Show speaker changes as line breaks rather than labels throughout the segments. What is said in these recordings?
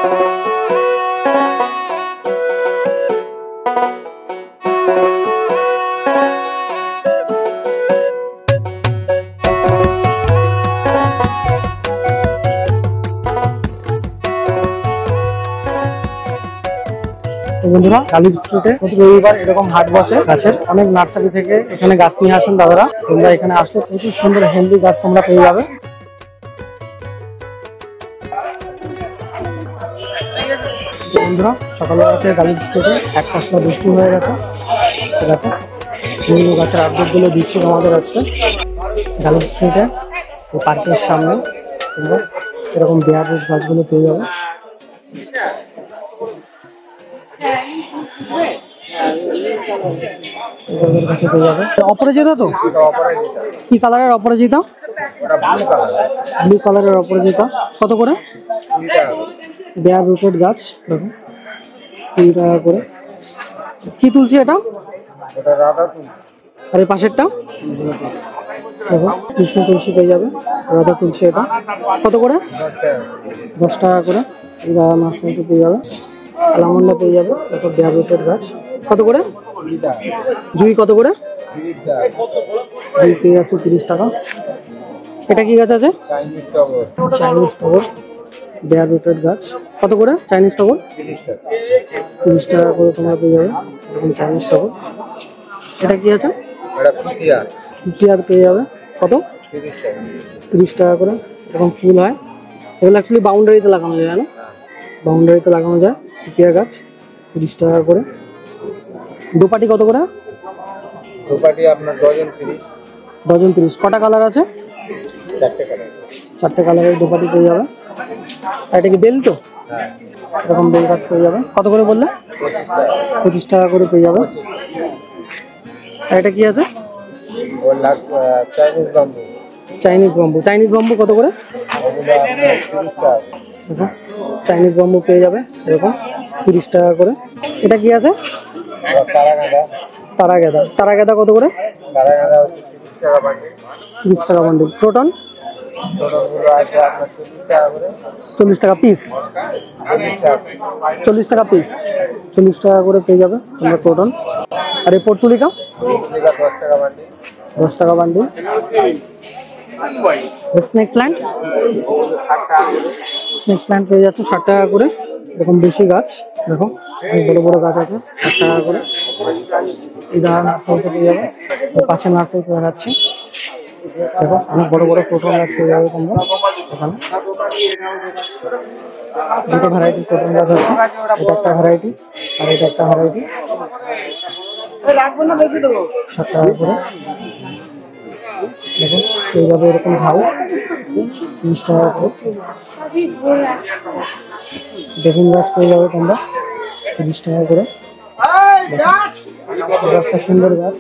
বন্ধুরা গালিব স্ট্রিটে প্রতি রবিবার এরকম হাট বসে গাছের, অনেক নার্সারি থেকে এখানে গাছ নিয়ে আসেন দাদারা। তোমরা এখানে আসলে প্রচুর সুন্দর হেলদি গাছ তোমরা পেয়ে যাবে। বন্ধুরা সকালবেলাতে গালিব স্ট্রিটে এক পাশটা বৃষ্টি হয়ে গেছে, দেখো বিভিন্ন গাছের আপডেট গুলো দিচ্ছি তোমাদের আজকে। গালিব স্ট্রিটে পার্কের সামনে তোমরা এরকম বেয়ার রুট গাছগুলো পেয়ে যাবে। অপরাজিতা তো কি কালারের? অপরাজিতা ব্লু কালারের অপরাজিতা কত করে? বেয়ার রুটেড গাছ দেখো 20 টাকা করে। কি তুলসী এটা? আর এই পাশেরটা দেখো কৃষ্ণ তুলসী পেয়ে যাবে, রাধা তুলসী। এটা কত করে? 10 টাকা করে। নার্সারিতে পেয়ে যাবে। আলামন্ডা পেয়ে যাবে, তারপর বেয়ার রুটেড গাছ কত করে? জুই কত করে? জুই পেয়ে যাচ্ছে 30 টাকা। এটা কি গাছ আছে? চাইনিজ টগর বেয়ার রুটেড গাছ কত করে? চাইনিজ টগর 30 টাকা করে তোমরা পেয়ে যাবে এরকম চাইনিজ টগর। এটা কি আছে? পিয়ার পেয়ে যাবে কত? 30 টাকা করে। এরকম ফুল হয়, এগুলো অ্যাকচুয়ালি বাউন্ডারিতে লাগানো যায় না? বাউন্ডারিতে লাগানো যায় পিয়া গাছ 30 টাকা করে। দোপাটি কত করে?
দোপাটি আপনার
ডজন 30। কটা কালার আছে? 4টে কালারের দোপাটি পেয়ে যাবে। আর এটা কি বেল তো? এরকম বেল গাছ পেয়ে যাবে কত করে বললে? 25 টাকা করে পেয়ে যাবে। আর এটা কি আছে? Chinese bamboo. চাইনিজ বাম্বু কত করে? চাইনিজ বাম্বু পেয়ে যাবে এরকম 30 টাকা করে। এটা কি আছে? তারা গাঁদা। তারা গাঁদা কত করে? 30 টাকা বান্ডিল। ক্রোটন 40 টাকা পিস। 40 টাকা পিস, 40 টাকা করে পেয়ে যাবে তোমরা ক্রোটন। আর এই পর্তুলিকা 10 টাকা bundle. Snake plant, snake plant পেয়ে যাচ্ছে 60 টাকা করে। এরকম বেশি গাছ দেখো, অনেক বড় বড় গাছ আছে 60 টাকা করে। এই দাঁড়া নার্সারিতে পেয়ে যাবে, পাশে নার্সারিতে দেখাচ্ছি দেখো অনেক বড় বড় ক্রোটন গাছ পেয়ে যাবে তোমরা এখানে। দুটো ভ্যারাইটির ক্রোটন গাছ আছে, এটা একটা ভ্যারাইটি আর এটা একটা ভ্যারাইটি। 60 টাকা করে দেখো পেয়ে যাবে এরকম ঝাউ 30 টাকা করে। বেগুন গাছ পেয়ে যাবে তোমরা 30 টাকা করে। একটা সুন্দর গাছ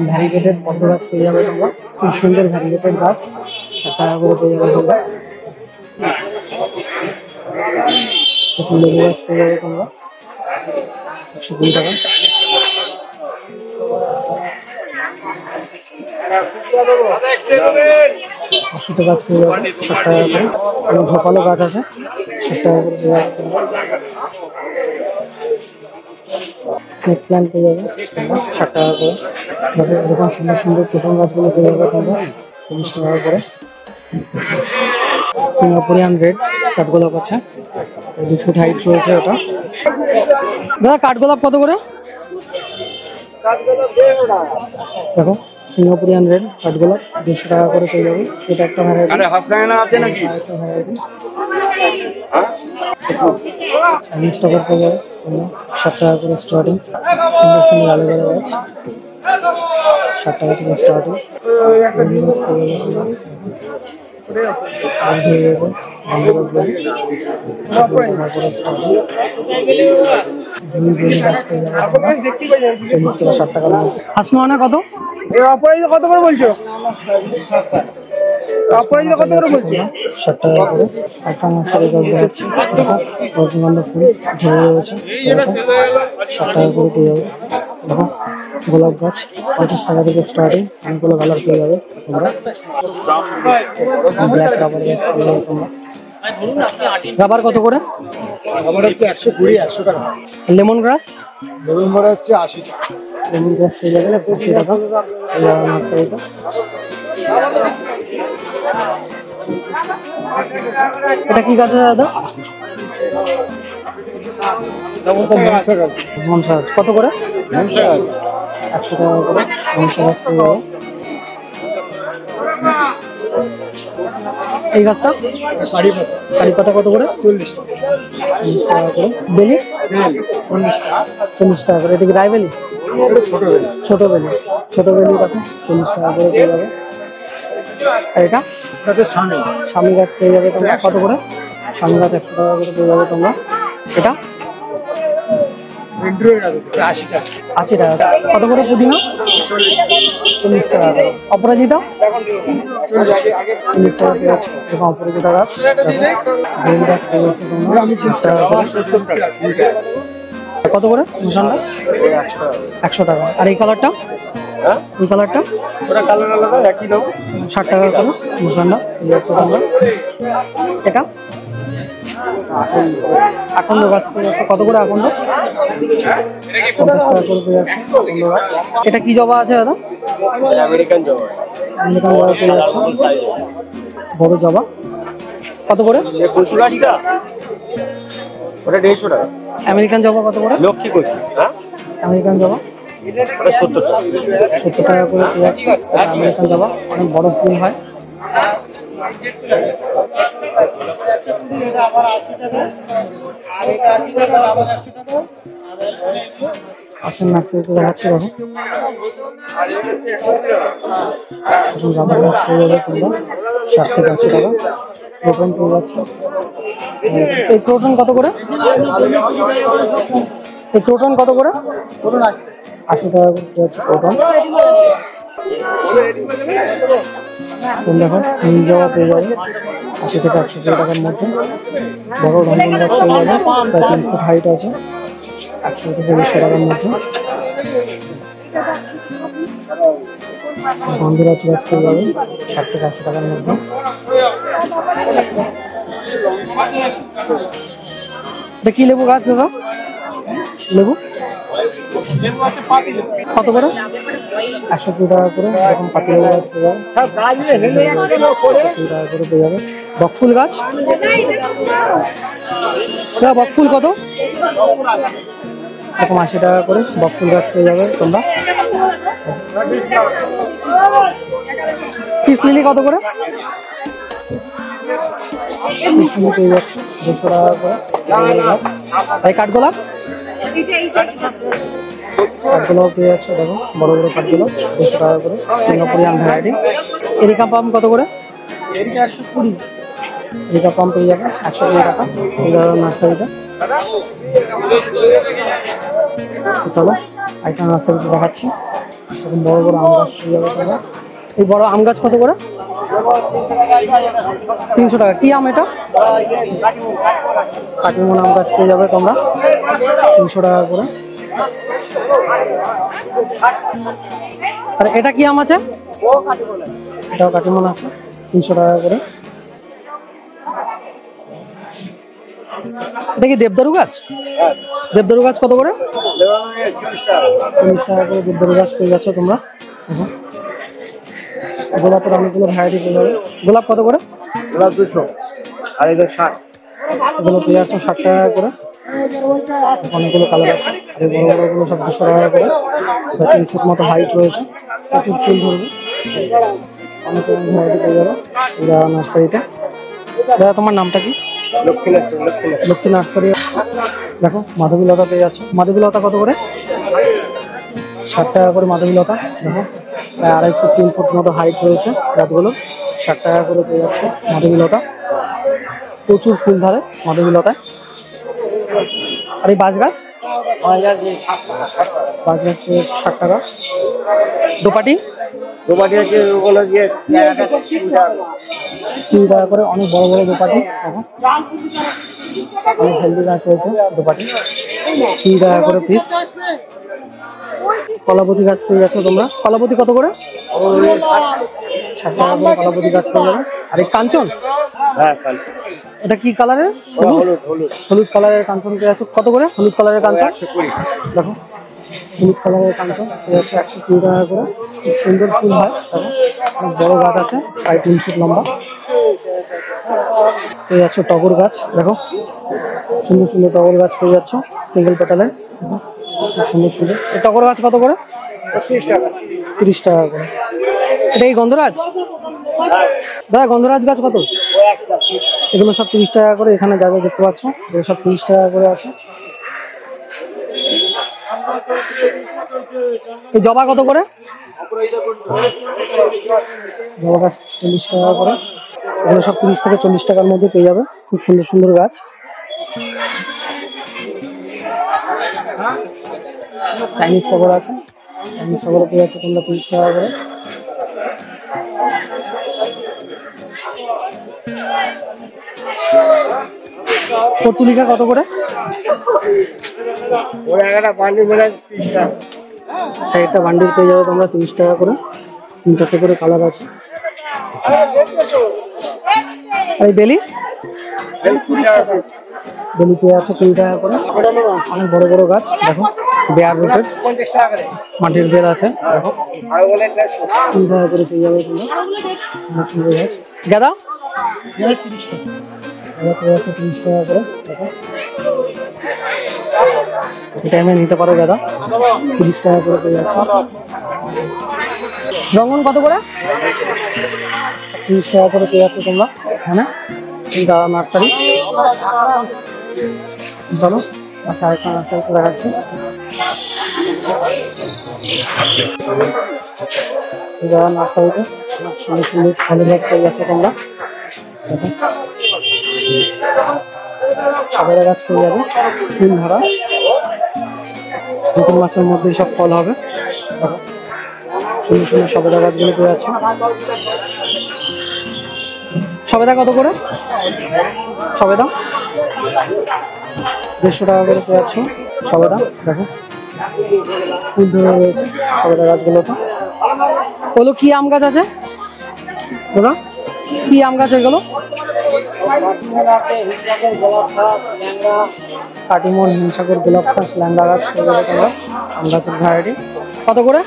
ভ্যারিগেটেড পদ্ম গাছ পেয়ে যাবে তোমরা, খুব সুন্দর ভ্যারিগেটেড গাছ 60 টাকা করে পেয়ে যাবে তোমরা। লেবু গাছ পেয়ে যাবে তোমরা 120 টাকা। অসুস্থ গাছ পেয়ে যাবে 60 টাকা করে। অনেক ঝোপালো গাছ আছে 60 টাকা করে পেয়ে যাবে তোমরা। স্নেক প্ল্যান্ট পেয়ে যাবে 60 টাকা করে। এরকম সুন্দর সুন্দর প্রথম গাছগুলো পেয়ে যাবে তোমরা 30 টাকা করে। সিঙ্গাপুরিয়ান রেড কাঠগোলাপ আছে, 2 ফুট হাইট রয়েছে ওটা। দাদা কাঠগোলাপ কত করে? দেখো সিঙ্গাপুরিয়ান রেড কাঠগোলাপ 200 টাকা করে পেয়ে যাবে। এটা একটা ভ্যারাইটি। চাইনিজ টগর পেয়ে যাবে 60 টাকা করে স্টার্টিং। সুন্দর সুন্দর অ্যালোভেরা গাছ 60 টাকা থেকে স্টার্টিং। হাসমানা কত?
কত করে বলছো?
60 টাকা করে। একটা নার্সারি গাছ দেখাচ্ছি, রজনীগন্ধা ফুল ধরে রয়েছে 60 টাকা করে পেয়ে যাবে। দেখো গোলাপ গাছ 50 টাকা থেকে স্টার্টিং, অনেকগুলো কালার পেয়ে যাবে তোমরা। ব্ল্যাক রাবার গাছ পেয়ে যাবে তোমরা রাবার কত করে?
আমার হচ্ছে 120 100 টাকা।
লেমন গ্রাস?
লেবুর মোড়া হচ্ছে 80 টাকা।
লেমন গ্রাস পেয়ে যাবেন 80 টাকা নার্সারিতে। এটা কি গাছ দাদা? মনসা গাছ কত করে? 100 টাকা করে মনসা গাছ পেয়ে যাবে। এই গাছটা কারি পাতা কত করে? 40 টাকা করে। বেলি 40 টাকা করে। এটা কি রায়বেলি? ছোট বেলি দেখো 40 টাকা করে পেয়ে যাবে। আর এটা স্বামী গাছ পেয়ে যাবে তোমরা কত করে? স্বামী গাছ 100 টাকা করে পেয়ে যাবে তোমরা। এটা 80 টাকা কত করে? পুদিনা 40 টাকা করে। অপরাজিতা 40 টাকা পেয়ে যাচ্ছে। দেখো অপরাজিতা গাছ বেল গাছ পেয়ে যাচ্ছে তোমরা 40 টাকা করে। কত করে ভূষণটা? 100 টাকা। আর এই কালারটা? এই কালারটা 60 টাকা করে ভূষণটা পেয়ে যাচ্ছে তোমরা। এটা আকন্দ গাছ পেয়ে যাচ্ছে কত করে? আকন্দ 50 টাকা করে পেয়ে যাচ্ছে আকন্দ গাছ। এটা কি জবা আছে দাদা? আমেরিকান জবা পেয়ে যাচ্ছে বড় জবা কত করে? আমেরিকান জবা কত করে? আমেরিকান জবা 70 টাকা করে পেয়ে যাচ্ছে। আমেরিকান জবা অনেক বড় ফুল হয়। আসেন নার্সারিতে দেখাচ্ছি। দেখো এখন জবা গাছ পেয়ে যাবে তোমরা 60 থেকে 80 টাকা ক্রোটন পেয়ে যাচ্ছে। এই ক্রোটন কত করে? এই ক্রোটন কত করে? 80 টাকা করে পেয়ে যাচ্ছে ক্রোটন। দেখো নীল জবা পেয়ে যাবে 80 থেকে 100 টাকার মধ্যে। বড় রঙিন গাছ পেয়ে যাবে প্রায় 3 ফুট হাইট আছে 100 থেকে 200 টাকার মধ্যে। গন্ধরাজ গাছ পেয়ে যাবে 60 থেকে 80 টাকার মধ্যে। এটা কি লেবু গাছ দাদা? লেবু কত করে? 120 টাকা করে। এরকম পাতি লেবু গাছ পেয়ে যাবে 120 টাকা করে পেয়ে যাবে। বকফুল গাছ বকফুল কত? এরকম 80 টাকা করে বকফুল গাছ পেয়ে যাবে তোমরা। পিস লিলি কত করে? পিস লিলি পেয়ে যাচ্ছে 200 টাকা করে গাছ। এই কাঠগোলাপ পেয়ে যাচ্ছে দেখো বড় বড় কাঠগোলাপ 200 টাকা করে সিঙ্গাপুরিয়ান ভ্যারাইটি। এরিকা পাম কত করে? এরিকা পাম পেয়ে যাবে 120 টাকা এই নার্সারিতে। চলো আরেকটা নার্সারিতে দেখাচ্ছি। এখন বড় বড় আম গাছ পেয়ে যাবে তোমরা। এই বড় আম গাছ কত করে? 300 টাকা। কি আম এটা? কাটিমন আম গাছ পেয়ে যাবে তোমরা 300 টাকা করে। আর এটা কি আম আছে? এটাও কাটিমন আছে 300 টাকা করে। এটা কি দেবদারু গাছ? দেবদারু গাছ কত করে? 40 টাকা করে দেবদারু গাছ পেয়ে যাচ্ছ তোমরা। গোলাপের অনেকগুলো ভ্যারাইটি পেয়ে যাবে। গোলাপ কত করে? গোলাপ 200 আর এটা 60। এগুলো পেয়ে যাচ্ছ 60 টাকা করে। অনেকগুলো কালার আছে। আর এই বড় বড়গুলো সব 200 টাকা করে। 3 ফুট মতো হাইট রয়েছে। প্রচুর ফুল ধরবে। অনেক ভ্যারাইটি পেয়ে যাবে নার্সারিতে। দাদা তোমার নামটা কি? লক্ষ্মী নার্সারি। দেখো মাধবীলতা পেয়ে যাচ্ছে। মাধবীলতা কত করে? 60 টাকা করে মাধবীলতা। দেখো 2.5 ফুট 3 ফুট মতো হাইট রয়েছে গাছগুলো 60 টাকা করে পেয়ে যাচ্ছে মাধবীলতা। প্রচুর ফুল ধরে মাধবীলতায়। আর এই বাঁশ গাছ? বাঁশ গাছ 60 টাকা। দোপাটি আছে 3 টাকা করে। অনেক বড় বড় দোপাটি। অনেক হেলদি গাছ রয়েছে দোপাটি 3 টাকা করে পিস। কলাপতি গাছ পেয়ে যাচ্ছ তোমরা। কলাপতি কত করে? 60 টাকা করে কলাপতি গাছ পেয়ে যাবে। আর এই কাঞ্চন? এটা কি কালারের?
হলুদ হলুদ
হলুদ কালারের কাঞ্চন পেয়ে যাচ্ছে। কত করে হলুদ কালারের কাঞ্চন?
120।
দেখো হলুদ কালারের কাঞ্চন পেয়ে যাচ্ছে 120 টাকা করে। খুব সুন্দর ফুল হয়। দেখো অনেক বড় গাছ আছে, প্রায় 3 ফিট লম্বা। পেয়ে যাচ্ছে টগর গাছ। দেখো সুন্দর সুন্দর টগর গাছ পেয়ে যাচ্ছ সিঙ্গেল পেটালের। খুব সুন্দর সুন্দর। এই টগর গাছ কত করে?
30 টাকা।
30 টাকা করে। এটা এই গন্ধরাজ? দাদা গন্ধরাজ গাছ কত? এগুলো সব 30 টাকা করে। এখানে যা যা দেখতে পাচ্ছ এগুলো সব 30 টাকা করে আছে। এই জবা কত করে? জবা গাছ 40 টাকা করে। এগুলো সব 30 থেকে 40 টাকার মধ্যে পেয়ে যাবে। খুব সুন্দর সুন্দর গাছ। চাইনিজ টগর আছে, চাইনিজ টগর পেয়ে যাচ্ছে তোমরা 30 টাকা করে। পর্তুলিকা কত করে?
ওর একটা বান্ডিল মেলা 30 টাকা।
একটা বান্ডিল পেয়ে যাবে তোমরা 30 টাকা করে। 3-4টে করে কালার আছে। আর এই বেলি? বেলি পেয়ে আছে 20 টাকা করে। অনেক বড় বড় গাছ। দেখো বেয়ার রুটেড
50 টাকা করে।
মাটির বেল আছে। দেখো
আর বলে
3 টাকা করে পেয়ে যাবে তোমরা। সুন্দর সুন্দর গাছ। গাঁদা? 30 টাকা। গাঁদা পেয়ে আছে 30 টাকা করে। দেখো এই টাইমে নিতে পারো গাঁদা, 30 টাকা করে পেয়ে যাচ্ছে। রঙন কত করে? 30 টাকা করে পেয়ে যাচ্ছে তোমরা এখানে। দাদা নার্সারি। চলো আচ্ছা আরেকটা নার্সারি দেখাচ্ছি। দাদা নার্সারিতে সুন্দর সুন্দর ফলের গাছ পেয়ে যাচ্ছে তোমরা। দেখো সবেদা গাছ পেয়ে যাবে ফুল ধরা। 2-3 মাসের মধ্যেই সব ফল হবে। দেখো সুন্দর সুন্দর সবেদা গাছগুলো পেয়ে যাচ্ছে। সবেদা কত করে? সবেদা 150 টাকা করে পেয়ে যাচ্ছ সবেদা। দেখো ফুল ধরে রয়েছে সবেদা গাছগুলোতে। ওগুলো কি আম গাছ আছে দাদা? কি আম গাছ এগুলো? কাটিমন, হিমসাগর, গোলাপ গাছ, ল্যাংড়া গাছ পেয়ে যাবে তোমরা। আম গাছের ভ্যারাইটি কত করে?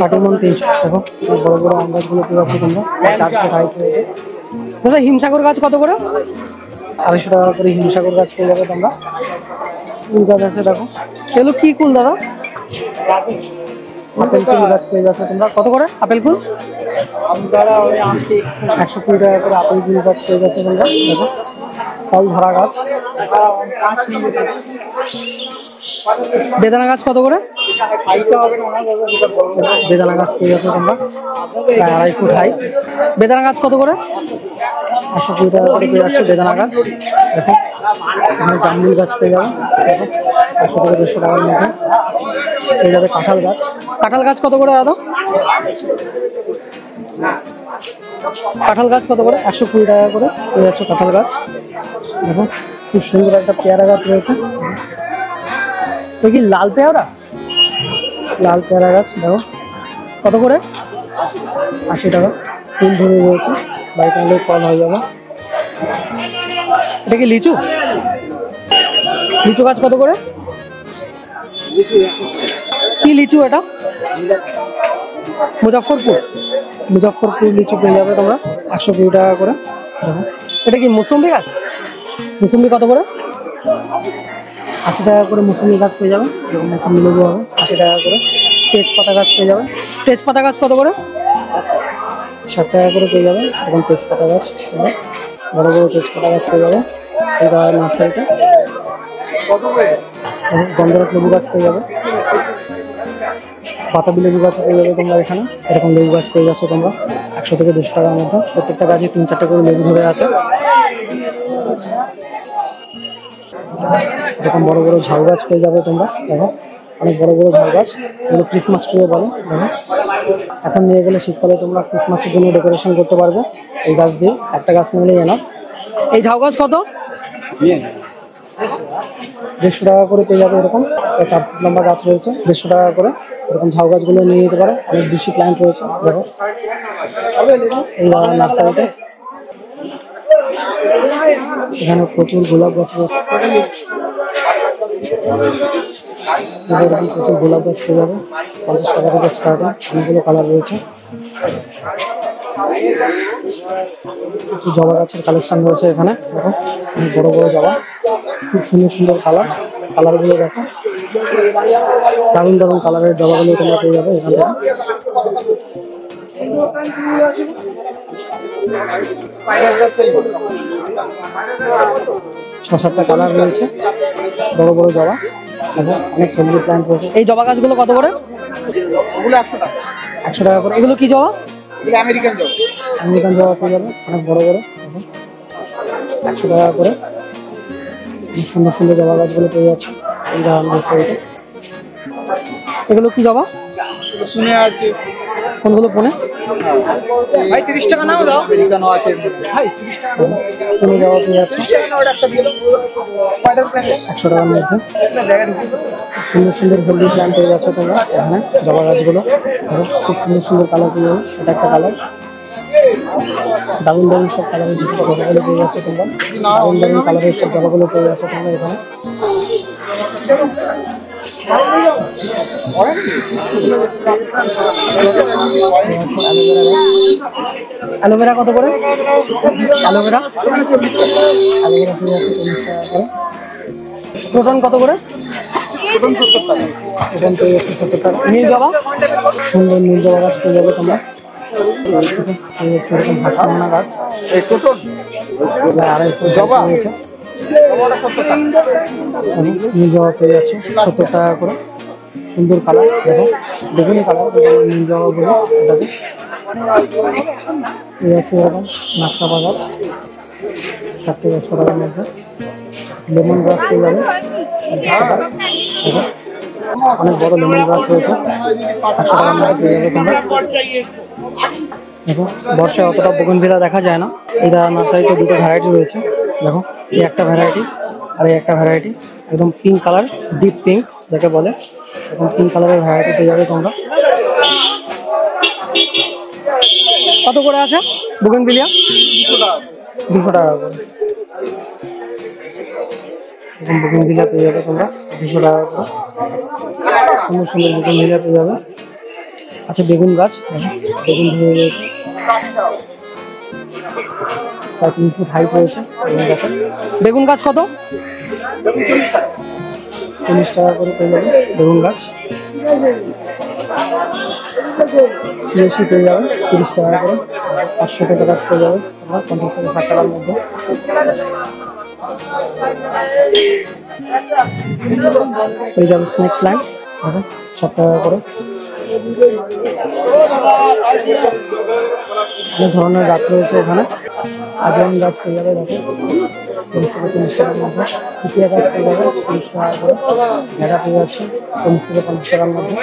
কাটিমন 300। দেখো বড় বড় আম গাছগুলো পেয়ে যাচ্ছে তোমরা। 4 ফুট হাইট রয়েছে। দাদা হিমসাগর গাছ কত করে? 250 টাকা করে হিমসাগর গাছ পেয়ে যাবে তোমরা। কুল গাছ আছে দেখো। সেগুলো কি কুল দাদা? আপেল কুল গাছ পেয়ে যাচ্ছে তোমরা। কত করে আপেল কুল? 120 টাকা করে আপেল কুল গাছ পেয়ে যাচ্ছে তোমরা। দেখো ফল ধরা গাছ। বেদানা গাছ কত করে? বেদানা গাছ পেয়ে যাচ্ছে তোমরা, প্রায় 2.5 ফুট হাইট। বেদানা গাছ কত করে? 120 টাকা করে পেয়ে যাচ্ছে বেদানা গাছ। দেখো এখানে জামরুল গাছ পেয়ে যাবে। দেখো 100 থেকে 150 টাকার মধ্যে পেয়ে যাবে। কাঁঠাল গাছ, কাঁঠাল গাছ কত করে দাদা? কাঁঠাল গাছ কত করে? 120 টাকা করে পেয়ে যাচ্ছে কাঁঠাল গাছ। দেখো খুব সুন্দর একটা পেয়ারা গাছ রয়েছে। তো কি লাল পেয়ারা? লাল পেয়ারা গাছ দেখো কত করে? 80 টাকা। ফুল ধরে রয়েছে, বাড়িতে আনলে ফল হয়ে যাবে। এটা কি লিচু? লিচু গাছ কত করে? কি লিচু এটা? মুজফ্ফরপুর। মুজফ্ফরপুর লিচু পেয়ে যাবে তোমরা 120 টাকা করে। দেখো এটা কি মৌসুম্বি গাছ? মৌসুম্বি কত করে? 80 টাকা করে মৌসুম্বি গাছ পেয়ে যাবে। যেরকম মৌসুম্বি লেবু হবে 80 টাকা করে। তেজপাতা গাছ পেয়ে যাবে। তেজপাতা গাছ কত করে? 60 টাকা করে পেয়ে যাবে। এরকম তেজপাতা গাছ বড় বড় তেজপাতা গাছ পেয়ে যাবে এই নার্সারিতে। গন্ধরাজ লেবু গাছ পেয়ে যাবে। বাতাবি লেবু গাছ পেয়ে যাবে তোমরা এখানে। এরকম লেবু গাছ পেয়ে যাচ্ছ তোমরা 100 থেকে 200 টাকার মধ্যে। প্রত্যেকটা গাছে 3-4টে করে লেবু ধরে আছে। এরকম বড় বড় ঝাউ গাছ পেয়ে যাবে তোমরা। দেখো অনেক বড় বড় ঝাউ গাছ, এগুলো ক্রিসমাস ট্রিও বলে। দেখো এখন নিয়ে গেলে শীতকালে তোমরা ক্রিসমাসের জন্য ডেকোরেশন করতে পারবে এই গাছ দিয়ে। একটা গাছ নিলেই এনাফ। এই ঝাউ গাছ কত? 150 টাকা করে পেয়ে যাবে। এরকম 4 ফুট লম্বা গাছ রয়েছে, 150 টাকা করে। এরকম ঝাউ গাছগুলো নিয়ে নিতে পারো, অনেক বেশি প্ল্যান্ট রয়েছে। দেখো এই নার্সারিতে এখানে প্রচুর গোলাপ গাছ রয়েছে, প্রচুর গোলাপ গাছ পেয়ে যাবে। 50 টাকা থেকে স্টার্টিং, অনেকগুলো কালার রয়েছে। প্রচুর জবা গাছের কালেকশন রয়েছে এখানে। দেখো অনেক বড় বড় জবা, খুব সুন্দর সুন্দর কালারগুলো দেখো, দারুণ দারুণ কালারের জবাগুলো তোমরা পেয়ে যাবে এখান থেকে। 6-7টা কালার রয়েছে, বড় বড় জবা। অনেক হেলদি প্ল্যান্ট রয়েছে। এই জবা গাছগুলো কত করে?
100 টাকা।
100 টাকা করে। এগুলো কি জবা?
আমেরিকান জবা।
আমেরিকান জবা পেয়ে যাবে, অনেক বড় বড়। 100 টাকা করে সুন্দর সুন্দর জবা গাছগুলো পেয়ে যাচ্ছে এই ধরনের সাইডে। এগুলো কি জবা?
শুনে আছে।
কোনগুলো পনে?
ভাই 30 টাকা নাও দাও। আমেরিকানও আছে ভাই 30 টাকা।
কোন জবা পেয়ে যাচ্ছে
30 টাকা নাও, একটা দিয়ে দাও।
100 টাকার মধ্যে। সুন্দর সুন্দর হেলদি প্ল্যান্ট পেয়ে যাচ্ছে তোমরা এখানে। জবা গাছগুলো খুব সুন্দর সুন্দর কালার পেয়ে যাবে। এটা একটা কালার, দারুণ দারুণ সব কালারের জবাগুলো পেয়ে যাচ্ছে তোমরা। দারুণ দারুণ কালারের সব জবাগুলো পেয়ে যাচ্ছে তোমরা এখানে। অ্যালোভেরা কত করে? অ্যালোভেরা পেয়ে যাচ্ছে 40 টাকা করে। ক্রোটন কত করে?
প্রথম 70 টাকা।
ক্রোটন পেয়ে যাচ্ছে 70 টাকা। নীল জবা, সুন্দর নীল জবা গাছ পেয়ে যাবে তোমরা। এরকম হাসপানা গাছ,
এই টোটন
আড়াই ফুট জবা রয়েছে।
জবাটা 70 টাকা।
নীল জবা পেয়ে যাচ্ছে 70 টাকা করে। সুন্দর কালার, দেখো বেগুনি কালার নীল জবা বলে এটাকে। পেয়ে যাচ্ছে এরকম নাকচাপা গাছ 60 থেকে 100 টাকার মধ্যে। লেমন গাছ পেয়ে যাবে 50 টাকা। অনেক বড় লেমন গাছ রয়েছে, 100 টাকার মধ্যে পেয়ে যাবে তোমরা। দেখো বর্ষায় অতটা বোগনভিলা দেখা যায় না। এই নার্সারিতে দুটো ভ্যারাইটি রয়েছে। দেখো এই একটা ভ্যারাইটি আর এই একটা ভ্যারাইটি, একদম পিঙ্ক কালার, ডিপ পিঙ্ক যাকে বলে, এখন পিঙ্ক কালারের ভ্যারাইটি পেয়ে যাবে তোমরা। কত করে আছে বোগনভিলিয়া? 200 টাকা করে। এখন বোগনভিলিয়া পেয়ে যাবে তোমরা 200 টাকা করে। সুন্দর সুন্দর বোগনভিলিয়া পেয়ে যাবে। আচ্ছা বেগুন গাছ, বেগুন ধরে রয়েছে, প্রায় 3 ফুট হাইট রয়েছে বেগুন গাছের। বেগুন গাছ কত? 40 টাকা করে পেয়ে যাবে বেগুন গাছ। তুলসী পেয়ে যাবে 30 টাকা করে। 500 টাকা গাছ পেয়ে যাবে আপনার 50 থেকে 60 টাকার মধ্যে। পেয়ে যাবে স্নেক প্ল্যান্ট 7 টাকা করে। অনেক ধরনের গাছ রয়েছে এখানে। আজওয়ান গাছ পেয়ে যাবে দেখো 30 থেকে 40 টাকার মধ্যে। কুটিয়া গাছ পেয়ে যাবে 30 টাকা করে। ভেড়া পেয়ে যাচ্ছে 40 থেকে 50 টাকার মধ্যে।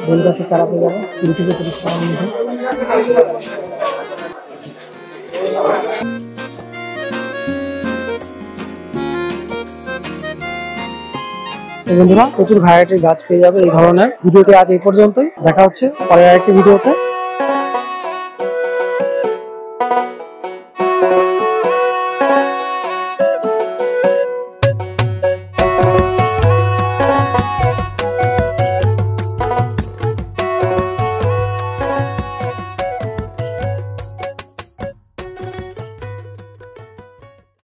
বেল গাছের চারা পেয়ে যাবে 20 থেকে 30 টাকার মধ্যে। বন্ধুরা প্রচুর ভ্যারাইটির গাছ পেয়ে যাবে এই ধরনের। ভিডিওটি আজ এই পর্যন্তই, দেখা হচ্ছে পরের আরেকটি ভিডিওতে।